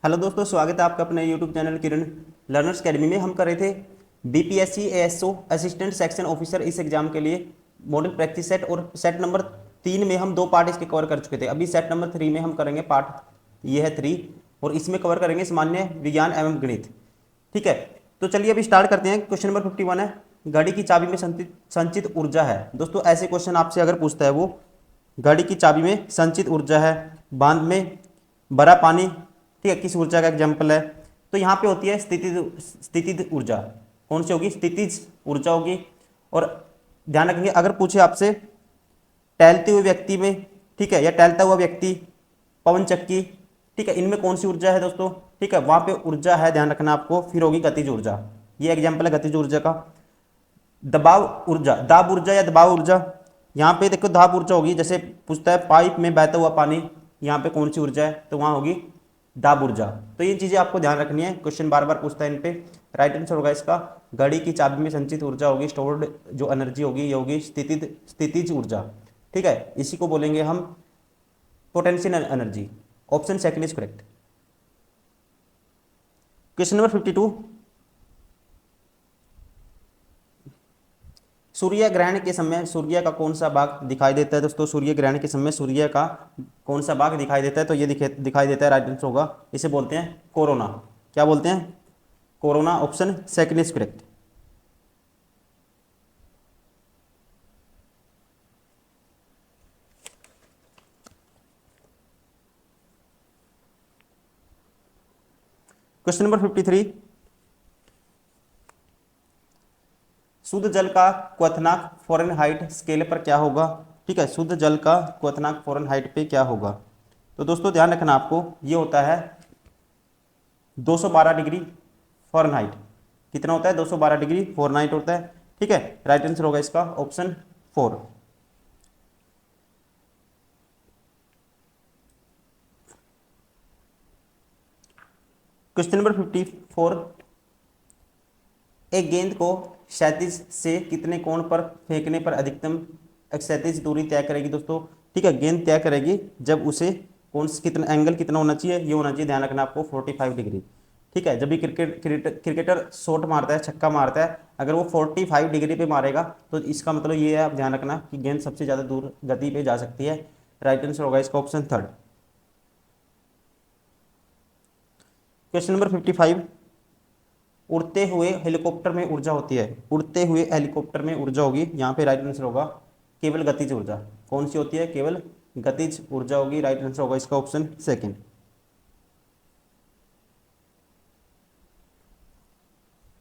Hello दोस्तों, स्वागत है आपका अपने यूट्यूब चैनल किरण लर्नर्स अकेडमी में। हम कर रहे थे BPSC ASO assistant section officer इस एग्जाम के लिए मॉडल प्रैक्टिस सेट, और सेट नंबर 3 में हम 2 पार्ट इसके कवर कर चुके थे। अभी सेट नंबर 3 में हम करेंगे पार्ट, ये है 3, और इसमें कवर करेंगे सामान्य विज्ञान एवं गणित। ठीक है, तो चलिए अभी स्टार्ट करते हैं। क्वेश्चन नंबर 51 है, घड़ी की चाबी में संचित ऊर्जा है। दोस्तों ऐसे क्वेश्चन आपसे अगर पूछता है वो, घड़ी की चाबी में संचित ऊर्जा है, बांध में भरा पानी, ठीक है, किस ऊर्जा का एग्जाम्पल है? तो यहाँ पे होती है स्थितिज ऊर्जा। कौन सी होगी? स्थितिज ऊर्जा होगी। और ध्यान रखेंगे, अगर पूछे आपसे टहलते हुए व्यक्ति में, ठीक है, या टहलता हुआ व्यक्ति, पवन चक्की, ठीक है, इनमें कौन सी ऊर्जा है दोस्तों? ठीक है, वहां पे ऊर्जा है, ध्यान रखना आपको, फिर होगी गतिज ऊर्जा। ये एग्जाम्पल है गतिज ऊर्जा का। दबाव ऊर्जा, दाब ऊर्जा या दबाव ऊर्जा, यहाँ पे देखो दाब ऊर्जा होगी। जैसे पूछता है पाइप में बहता हुआ पानी, यहाँ पे कौन सी ऊर्जा है? तो वहां होगी दाब ऊर्जा। तो ये चीजें आपको ध्यान रखनी है, क्वेश्चन बार बार पूछता है इन पे। राइट आंसर होगा इसका, घड़ी की चाबी में संचित ऊर्जा होगी, स्टोर्ड जो एनर्जी होगी ये होगी स्थितिज ऊर्जा। ठीक है, इसी को बोलेंगे हम potential energy. Option second is correct. Question number 52, सूर्य ग्रहण के समय सूर्य का कौन सा भाग दिखाई देता है? दोस्तों सूर्य ग्रहण के समय सूर्य का कौन सा भाग दिखाई देता है? तो ये दिखाई देता है, राइट आंसर होगा, इसे बोलते हैं कोरोना। क्या बोलते हैं? Corona. Option second is correct. Question number 53, शुद्ध जल का क्वथनांक फ़ारेनहाइट स्केल पर क्या होगा? ठीक है, शुद्ध जल का क्वथनांक फ़ारेनहाइट पे क्या होगा? तो दोस्तों ध्यान रखना आपको, ये होता है 212 डिग्री फ़ारेनहाइट। कितना होता है? 212 डिग्री फ़ारेनहाइट होता है। ठीक है, राइट आंसर होगा इसका ऑप्शन 4। क्वेश्चन नंबर 54, एक गेंद को क्षैतिज से कितने कोण पर फेंकने पर अधिकतम क्षैतिज दूरी तय करेगी? दोस्तों ठीक है, गेंद तय करेगी जब उसे कौन से कितना एंगल कितना होना चाहिए? ये होना चाहिए, ध्यान रखना आपको, 45 डिग्री। ठीक है, जब भी क्रिकेटर शॉट मारता है, छक्का मारता है, अगर वो 45 डिग्री पे मारेगा तो इसका मतलब ये है, आप ध्यान रखना कि गेंद सबसे ज़्यादा दूर गति पे जा सकती है। राइट आंसर होगा इसका ऑप्शन 3। क्वेश्चन नंबर 55, उड़ते हुए हेलीकॉप्टर में ऊर्जा होती है। उड़ते हुए हेलीकॉप्टर में ऊर्जा होगी, यहाँ पे राइट आंसर होगा केवल गतिज ऊर्जा। कौन सी होती है? केवल गतिज ऊर्जा होगी। राइट आंसर होगा इसका option second.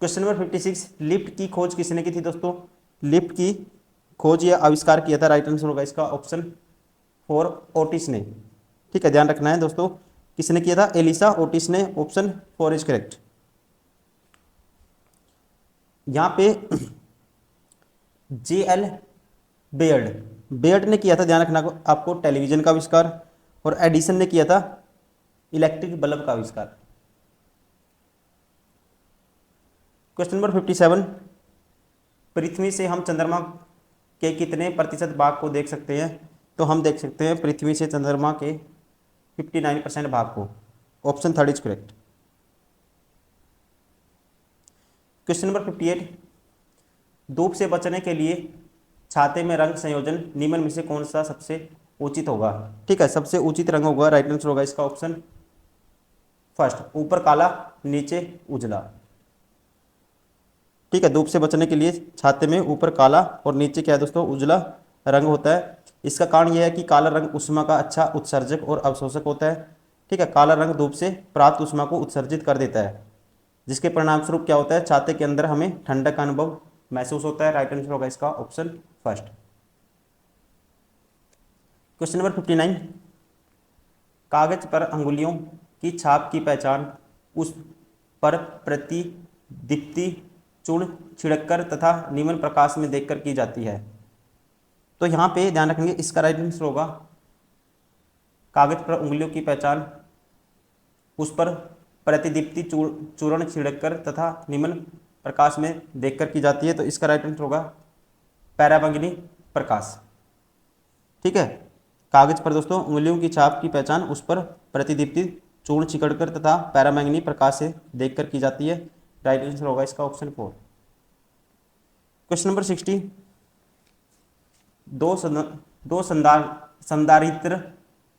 Question number 56, lift की खोज किसने की थी? दोस्तों लिफ्ट की खोज या आविष्कार किया था, राइट आंसर होगा इसका ऑप्शन 4, ओटिस ने। ठीक है, ध्यान रखना है दोस्तों, किसने किया था? एलिसा ओटिस ने। Option 4 is correct. यहाँ पे जे एल बेयर्ड, बेयर्ड ने किया था, ध्यान रखना आपको, टेलीविजन का आविष्कार, और एडिसन ने किया था इलेक्ट्रिक बल्ब का आविष्कार। क्वेश्चन नंबर 57, पृथ्वी से हम चंद्रमा के कितने प्रतिशत भाग को देख सकते हैं? तो हम देख सकते हैं पृथ्वी से चंद्रमा के 59% भाग को। Option 3 is correct. Question number 58, धूप से बचने के लिए छाते में रंग संयोजन निम्न में से कौन सा सबसे उचित होगा? ठीक है, सबसे उचित रंग होगा, राइट आंसर होगा इसका ऑप्शन फर्स्ट, ऊपर काला नीचे उजला। ठीक है, धूप से बचने के लिए छाते में ऊपर काला और नीचे क्या है दोस्तों? उजला रंग होता है। इसका कारण यह है कि काला रंग ऊष्मा का अच्छा उत्सर्जक और अवशोषक होता है। ठीक है, काला रंग धूप से प्राप्त ऊष्मा को उत्सर्जित कर देता है, जिसके परिणाम स्वरूप क्या होता है? छाते के अंदर हमें ठंडक का अनुभव महसूस होता है। राइट आंसर होगा इसका ऑप्शन फर्स्ट। क्वेश्चन नंबर 59, कागज पर अंगुलियों की छाप की पहचान उस पर प्रतिदीप्ति चूर्ण छिड़ककर तथा निम्न प्रकाश में देखकर की जाती है। तो यहाँ पे ध्यान रखेंगे, इसका राइट आंसर होगा कागज पर उंगलियों की पहचान उस पर प्रतिदीप्ति चूर्ण छिड़ककर तथा निम्न प्रकाश में देखकर की जाती है। तो इसका राइट आंसर होगा पराबैंगनी प्रकाश। ठीक है, कागज पर दोस्तों उंगलियों की छाप की पहचान उस पर प्रतिदीप्ति चूर्ण चिकड़कर तथा पैरामैंगनी प्रकाश से देखकर की जाती है। राइट आंसर होगा इसका ऑप्शन 4। क्वेश्चन नंबर 60, दो संधारित्र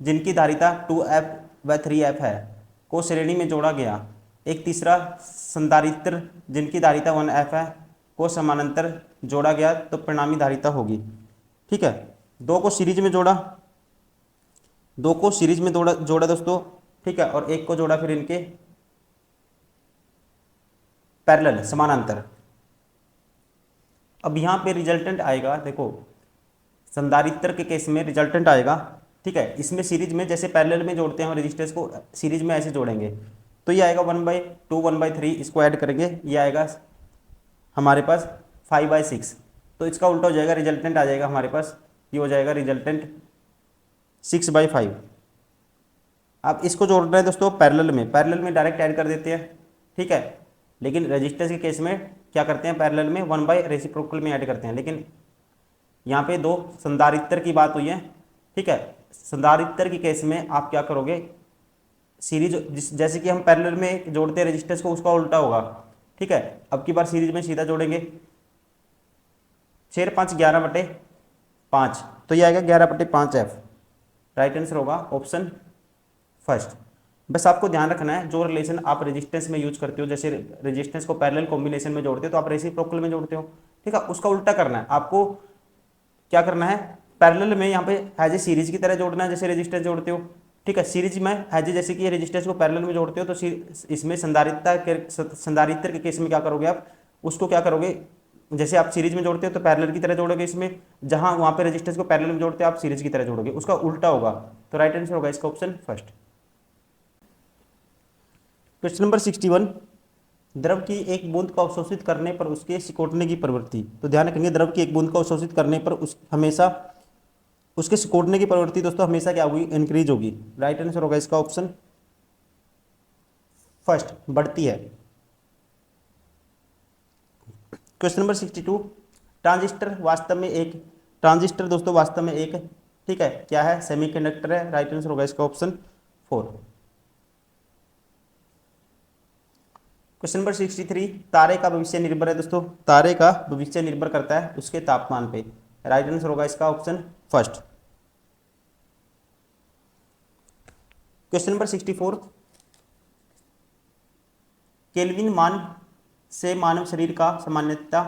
जिनकी धारिता 2F व 3F है को श्रेणी में जोड़ा गया। एक तीसरा संधारित्र जिनकी धारिता 1F है को समानांतर जोड़ा गया तो परिणामी धारिता होगी। ठीक है, दो को सीरीज में जोड़ा दोस्तों। ठीक है, और एक को जोड़ा फिर इनके पैरेलल समानांतर। अब यहाँ पे रिजल्टेंट आएगा, देखो संधारित्र के केस में रिजल्टेंट आएगा। ठीक है, इसमें सीरीज में जैसे पैरेलल में जोड़ते हैं हम रेजिस्टेंस को, सीरीज में ऐसे जोड़ेंगे तो ये आएगा 1/2 1/3, इसको ऐड करेंगे ये आएगा हमारे पास 5/6। तो इसका उल्टा हो जाएगा, रिजल्टेंट आ जाएगा हमारे पास, ये हो जाएगा रिजल्टेंट 6/5। अब इसको जोड़ रहे हैं दोस्तों पैरेलल में डायरेक्ट ऐड कर देते हैं। ठीक है, लेकिन रेजिस्टेंस के केस में क्या करते हैं, पैरेलल में 1/रेसिप्रोकल में ऐड करते हैं। लेकिन यहाँ पे दो संधारित्र की बात हुई है। ठीक है, संधारित्र के केस में आप क्या करोगे, सीरीज जैसे कि हम पैरेलल में जोड़ते हैं रेजिस्टेंस को, उसका उल्टा होगा। ठीक है, अब की बार सीरीज में सीधा जोड़ेंगे 6 5 11/5, तो ये आएगा 11/5F। राइट आंसर होगा ऑप्शन फर्स्ट। बस आपको ध्यान रखना है जो रिलेशन आप रेजिस्टेंस में यूज करते हो, जैसे रेजिस्टेंस को पैरेलल कॉम्बिनेशन में जोड़ते हो तो आप रेसिप्रोकल में जोड़ते हो। ठीक है, उसका उल्टा करना है आपको। क्या करना है, पैरेलल में यहाँ पे एज ए सीरीज की तरह जोड़ना है जैसे रेजिस्टेंस जोड़ते हो। ठीक है, सीरीज में एज ए जैसे कि रेजिस्टेंस को पैरेलल में जोड़ते हो तो इसमें संधारित्र के केस में क्या करोगे आप, उसको क्या करोगे, जैसे आप सीरीज में जोड़ते हो तो पैरेलल की तरह जोड़ोगे, इसमें जहां वहां पे रेजिस्टेंस को पैरेलल में जोड़ते हो आप सीरीज की तरह जोड़ोगे, उसका उल्टा होगा। तो राइट आंसर होगा इसका ऑप्शन फर्स्ट। क्वेश्चन नंबर 61, द्रव की एक बूंद को अवशोषित करने पर उसके सिकोड़ने की प्रवृत्ति। तो ध्यान रखेंगे, द्रव की एक बूंद को अवशोषित करने पर हमेशा उसके सिकोड़ने की प्रवृत्ति दोस्तों हमेशा क्या होगी, इंक्रीज होगी। राइट आंसर होगा इसका ऑप्शन फर्स्ट, बढ़ती है। क्वेश्चन नंबर 62, ट्रांजिस्टर दोस्तों वास्तव में एक ठीक है क्या है, सेमीकंडक्टर है। राइट आंसर होगा इसका ऑप्शन 4। क्वेश्चन नंबर 63, तारे का भविष्य निर्भर है दोस्तों, तारे का भविष्य निर्भर करता है उसके तापमान पे। राइट आंसर होगा इसका option first. Question number 64, kelvin मान से मानव शरीर का सामान्यतः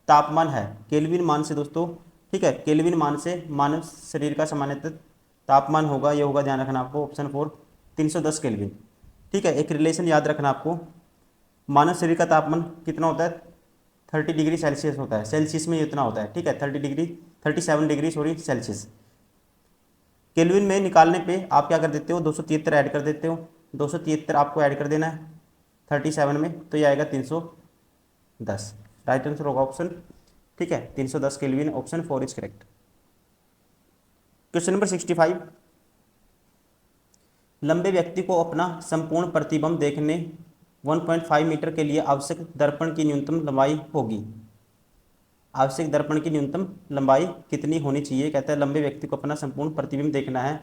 तापमान है। केल्विन मान से दोस्तों, ठीक है, केल्विन मान से मानव शरीर का सामान्यतः तापमान होगा, ये होगा, ध्यान रखना आपको, ऑप्शन 4 310 केल्विन। ठीक है, एक रिलेशन याद रखना आपको, मानव शरीर का तापमान कितना होता है, 30 डिग्री सेल्सियस होता है, सेल्सियस में इतना होता है। ठीक है, 37 डिग्री सेल्सियस। केल्विन में निकालने पे आप क्या कर देते हो, 273 ऐड कर देते हो, 273 आपको ऐड कर देना है 37 में, तो ये आएगा 310। राइट आंसर होगा ऑप्शन, ठीक है, 310 kelvin, option 4 is correct. Question number 65, लंबे व्यक्ति को अपना संपूर्ण प्रतिबिंब देखने 1.5 मीटर के लिए आवश्यक दर्पण की न्यूनतम लंबाई होगी। आवश्यक दर्पण की न्यूनतम लंबाई कितनी होनी चाहिए, कहता है लंबे व्यक्ति को अपना संपूर्ण प्रतिबिंब देखना है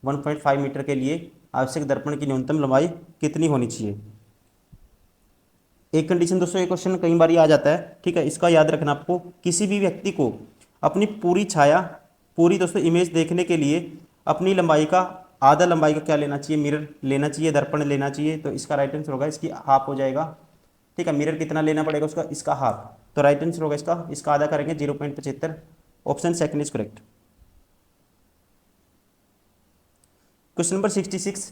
1.5 मीटर के लिए, आवश्यक दर्पण की न्यूनतम लंबाई कितनी होनी चाहिए। एक कंडीशन दोस्तों, ये क्वेश्चन कई बार आ जाता है। ठीक है, इसका याद रखना आपको, किसी भी व्यक्ति को अपनी पूरी छाया, पूरी दोस्तों इमेज देखने के लिए अपनी लंबाई का आधा लंबाई का क्या लेना चाहिए, मिरर लेना चाहिए, दर्पण लेना चाहिए। तो इसका राइट आंसर होगा, इसकी हाफ हो जाएगा। ठीक है, मिरर कितना लेना पड़ेगा उसका, इसका हाफ। तो राइट आंसर होगा इसका आधा करेंगे 0.75, option second is correct. Question number 66,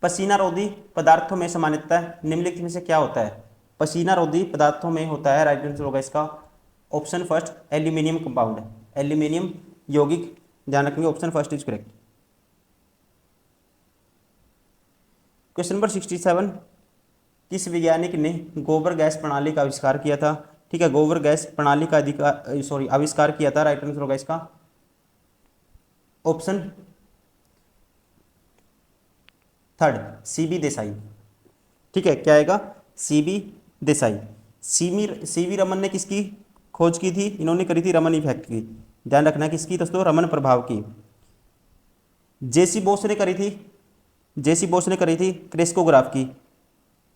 पसीना रोधी पदार्थों में सामान्यतः निम्नलिखित में से क्या होता है। पसीना रोधी पदार्थों में होता है, राइट आंसर होगा इसका option first, aluminium compound, aluminium यौगिक, ध्यान रखेंगे, option first is correct. Question number 67, किस वैज्ञानिक ने गोबर गैस प्रणाली का आविष्कार किया था। ठीक है, गोबर गैस प्रणाली का आविष्कार किया था, राइट आंसर होगा इसका ऑप्शन थर्ड, सीबी देसाई। ठीक है, क्या आएगा, सीबी देसाई। सीवी रमन ने किसकी खोज की थी, इन्होंने करी थी रमन इफेक्ट की। ध्यान रखना किसकी दोस्तों, रमन प्रभाव की। जेसी बोस ने करी थी, जेसी बोस ने करी थी क्रेस्कोग्राफ की,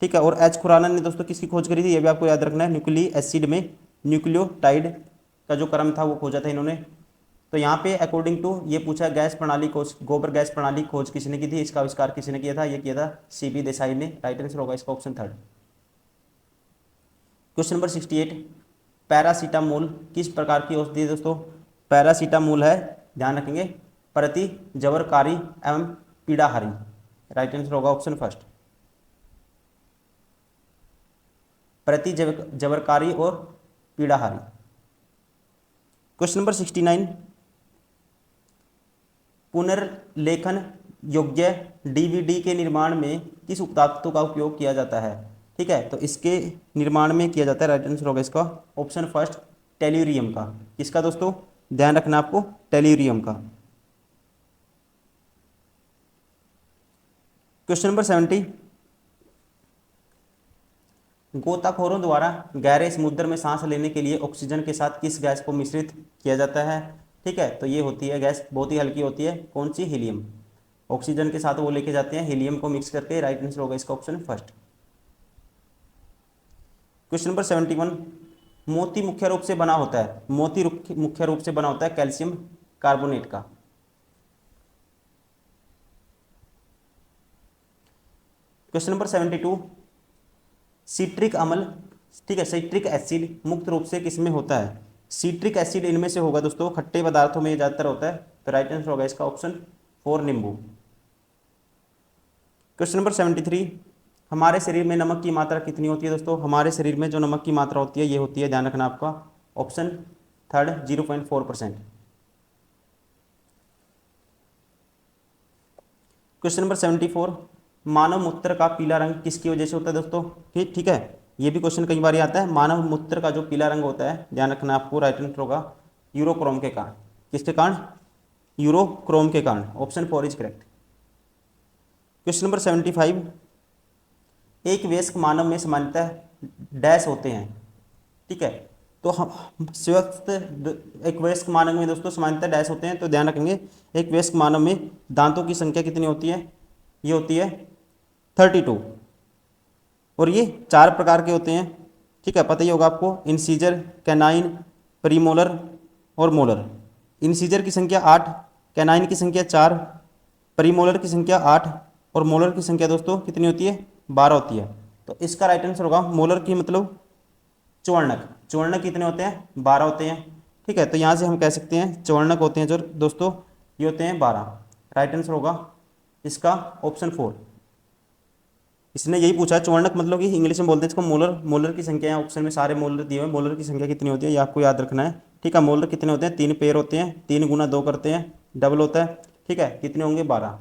ठीक है। और एच खुराना ने दोस्तों किसकी खोज करी थी, ये भी आपको याद रखना है, न्यूक्लिक एसिड में न्यूक्लियोटाइड का जो क्रम था वो खोजा था इन्होंने। तो यहाँ पे अकॉर्डिंग टू ये पूछा गैस प्रणाली खोज, गोबर गैस प्रणाली खोज किसने की थी, इसका आविष्कार किसने किया था, ये किया था सीपी देसाई ने। राइट आंसर होगा इसका option third. Question number 68, paracetamol किस प्रकार की औषधि है दोस्तों। पैरासीटामोल है, ध्यान रखेंगे, प्रति जबरकारी एवं पीड़ाहारी। राइट आंसर होगा ऑप्शन फर्स्ट, प्रति जबरकारी और पीड़ाहारी। क्वेश्चन नंबर 69, पुनर्लेखन योग्य डीवीडी के निर्माण में किस उत्पाद का उपयोग किया जाता है, ठीक है। तो इसके निर्माण में किया जाता है, राइट आंसर होगा इसका ऑप्शन फर्स्ट, टेल्यूरियम का। किसका दोस्तों, ध्यान रखना आपको, टेल्यूरियम का। क्वेश्चन नंबर 70, गोताखोरों द्वारा गहरे समुद्र में सांस लेने के लिए ऑक्सीजन के साथ किस गैस को मिश्रित किया जाता है, ठीक है। तो ये होती है गैस, बहुत ही हल्की होती है, कौन सी, हीलियम। ऑक्सीजन के साथ वो लेके जाते हैं हीलियम को मिक्स करके। राइट आंसर होगा इसका ऑप्शन फर्स्ट। क्वेश्चन नंबर 71, मोती मुख्य रूप से बना होता है, मोती मुख्य रूप से बना होता है कैल्शियम कार्बोनेट का। क्वेश्चन नंबर 72, सिट्रिक अम्ल, ठीक है, सिट्रिक एसिड मुक्त रूप से किसमें होता है। सिट्रिक एसिड इनमें से होगा दोस्तों, खट्टे पदार्थों में ज्यादातर होता है। तो राइट आंसर होगा इसका ऑप्शन 4, नींबू। क्वेश्चन नंबर 73, हमारे शरीर में नमक की मात्रा कितनी होती है दोस्तों। हमारे शरीर में जो नमक की मात्रा होती है ये होती है, ध्यान रखना आपका, ऑप्शन थर्ड, 0.4%। क्वेश्चन नंबर 74, मानव मूत्र का पीला रंग किसकी वजह से होता है दोस्तों, ठीक है। ये भी क्वेश्चन कई बार आता है, मानव मूत्र का जो पीला रंग होता है, ध्यान रखना आपको, राइट आंसर होगा यूरोक्रोम के कारण। किसके कारण, यूरोक्रोम के कारण। Option 4 is correct. Question number 75, एक वयस्क मानव में सामान्यतः डैश होते हैं, ठीक है। तो हम स्वस्थ एक वयस्क मानव में दोस्तों सामान्यतः डैश होते हैं। तो ध्यान रखेंगे, एक वयस्क मानव में दांतों की संख्या कितनी होती है, ये होती है 32। और ये 4 प्रकार के होते हैं, ठीक है, पता ही होगा आपको, इंसीजर, कैनाइन, प्रीमोलर और मोलर। इंसीजर की संख्या 8, कैनाइन की संख्या 4, प्रीमोलर की संख्या 8 और मोलर की संख्या दोस्तों कितनी होती है, 12 होती है। तो इसका राइट आंसर होगा, मोलर की मतलब चौवर्णक, चौवर्णक कितने होते हैं, 12 होते हैं, ठीक है। तो यहाँ से हम कह सकते हैं चौवर्णक होते हैं जो दोस्तों, ये होते हैं 12। राइट आंसर होगा इसका ऑप्शन 4। इसने यही पूछा है, चौवर्णक मतलब कि इंग्लिश में बोलते हैं इसको मोलर। मोलर की संख्या है ऑप्शन में, सारे मोलर दिए हुए, मोलर की संख्या कितनी होती है ये आपको याद रखना है, ठीक है। मोलर कितने होते हैं, 3 पेयर होते हैं, 3 गुना 2 करते हैं, डबल होता है, ठीक है। कितने होंगे, 12।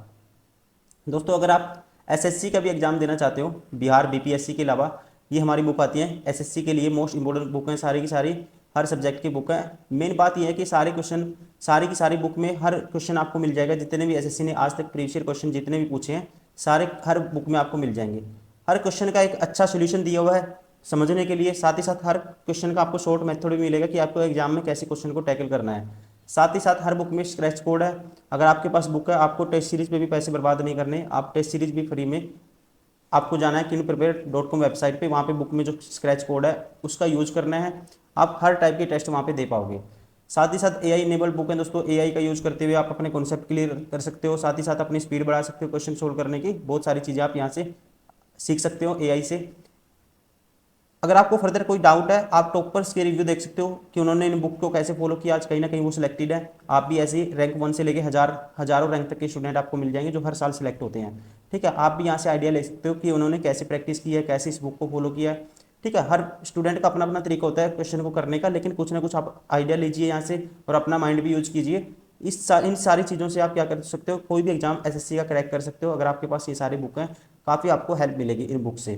दोस्तों अगर आप एसएससी का भी एग्जाम देना चाहते हो, बिहार बीपीएससी के अलावा, ये हमारी बुक आती है एसएससी के लिए मोस्ट इंपॉर्टेंट बुक है, सारी की सारी हर सब्जेक्ट की बुक है। मेन बात यह है कि सारे क्वेश्चन, सारी की सारी बुक में हर क्वेश्चन आपको मिल जाएगा, जितने भी एसएससी ने आज तक प्रीवियस क्वेश्चन जितने भी पूछे हैं सारे हर बुक में आपको मिल जाएंगे। हर क्वेश्चन का एक अच्छा सोल्यूशन दिया हुआ है समझने के लिए, साथ ही साथ हर क्वेश्चन का आपको शॉर्ट मेथड भी मिलेगा कि आपको एग्जाम में कैसे क्वेश्चन को टैकल करना है। साथ ही साथ हर बुक में स्क्रैच कोड है, अगर आपके पास बुक है आपको टेस्ट सीरीज पे भी पैसे बर्बाद नहीं करने, आप टेस्ट सीरीज भी फ्री में, आपको जाना है kinuprepare.com वेबसाइट पे, वहाँ पे बुक में जो स्क्रैच कोड है उसका यूज करना है, आप हर टाइप के टेस्ट वहाँ पे दे पाओगे। साथ ही साथ एआई इनेबल्ड बुक है दोस्तों, एआई का यूज करते हुए आप अपने कॉन्सेप्ट क्लियर कर सकते हो, साथ ही साथ अपनी स्पीड बढ़ा सकते हो, क्वेश्चन सोल्व करने की बहुत सारी चीज़ें आप यहाँ से सीख सकते हो एआई से। अगर आपको फर्दर कोई डाउट है आप टॉपर्स के रिव्यू देख सकते हो कि उन्होंने इन बुक को कैसे फॉलो किया, आज कहीं ना कहीं वो सिलेक्टेड है। आप भी ऐसे रैंक 1 से लेके हजारों रैंक तक के स्टूडेंट आपको मिल जाएंगे जो हर साल सिलेक्ट होते हैं, ठीक है। आप भी यहाँ से आइडिया ले सकते हो कि उन्होंने कैसे प्रैक्टिस की है, कैसे इस बुक को फॉलो किया है, ठीक है। हर स्टूडेंट का अपना अपना तरीका होता है क्वेश्चन को करने का, लेकिन कुछ ना कुछ आप आइडिया लीजिए यहाँ से और अपना माइंड भी यूज कीजिए। इन सारी चीज़ों से आप क्या कर सकते हो, कोई भी एग्जाम एसएससी का क्रैक कर सकते हो अगर आपके पास ये सारी बुक हैं, काफ़ी आपको हेल्प मिलेगी इन बुक से।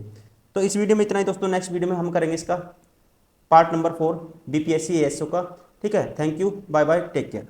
तो इस वीडियो में इतना ही दोस्तों, नेक्स्ट वीडियो में हम करेंगे इसका पार्ट नंबर 4 बीपीएससी एएसओ का, ठीक है। Thank you, bye bye, take care.